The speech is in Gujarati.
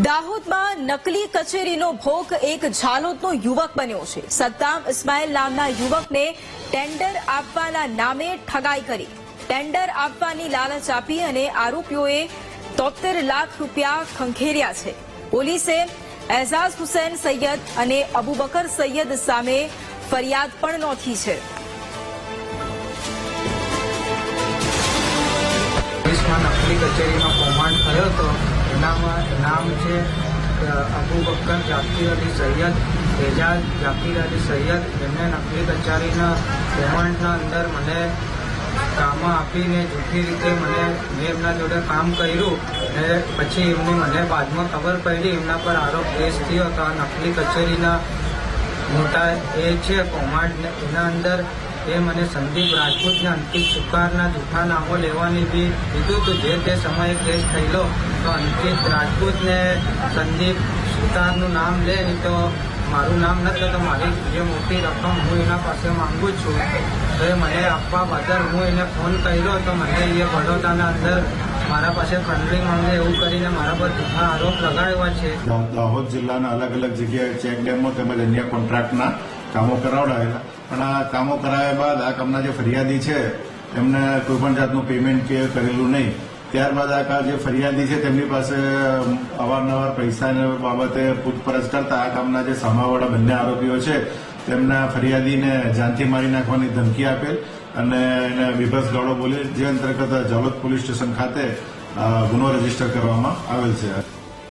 દાહોદમાં નકલી કચેરીનો ભોગ એક ઝાલોદનો યુવક બન્યો છે। સદ્દામ ઇસ્માઇલ નામના યુવકને ટેન્ડર આપવાના નામે ઠગાઈ કરી, ટેન્ડર આપવાની લાલચ આપી અને આરોપીઓએ 73 લાખ રૂપિયા ખંખેર્યા છે। પોલીસે એઝાઝ હુસૈન સૈયદ અને અબુબકર સૈયદ સામે ફરિયાદ પણ નોંધી છે। નકલી કચેરીનો કૌભાંડ થયો હતો। એનામાં નામ છે અબુબકર જાકીર અલી સૈયદ, એજાજ જાકીર અલી સૈયદ। એમને નકલી કચેરીના કૌભાંડના અંદર મને કામ આપીને જૂઠી રીતે મેં એમના જોડે કામ કર્યું અને પછી એમની મને બાદમાં ખબર પડી, એમના પર આરોપ કેસ થયો હતો। આ નકલી કચેરીના મોટા એ છે કૌભાંડ, એના અંદર એ મને સંદીપ રાજપૂતને અંકિત સુકારના જૂઠા નામો લેવાની બી કીધું હતું। જે તે સમયે કેસ થયેલો તો અંકિત રાજપૂતને સંદીપ સુતારનું નામ લે, નહીં તો મારું નામ નથી, તો મારી જે મોટી રકમ હું એના પાસે માંગુ છું તો એ મને આપવા બદલ હું એને ફોન કર્યો તો મને એ બડોદાના અંદર મારા પાસે ફંડિંગ માંગે એવું કરીને મારા પર જૂઠા આરોપ લગાડ્યા છે। દાહોદ જિલ્લાના અલગ અલગ જગ્યાએ ચેક ડેમો તેમજ અન્ય કોન્ટ્રાક્ટના કામો કરાવડાવેલા, પણ આ કામો કરાવ્યા બાદ આ કામના જે ફરિયાદી છે એમને કોઈપણ જાતનું પેમેન્ટ કે કરેલું નહીં। ત્યારબાદ આ જે ફરિયાદી છે તેમની પાસે અવારનવાર પૈસાની બાબતે પૂછપરછ કરતા આ કામના જે સામાવાળા બંને આરોપીઓ છે તેમના ફરિયાદીને જાનથી મારી નાખવાની ધમકી આપેલ અને એને વિભત્સ ગાળો બોલી, જે અંતર્ગત ઝાલોદ પોલીસ સ્ટેશન ખાતે ગુનો રજીસ્ટર કરવામાં આવેલ છે।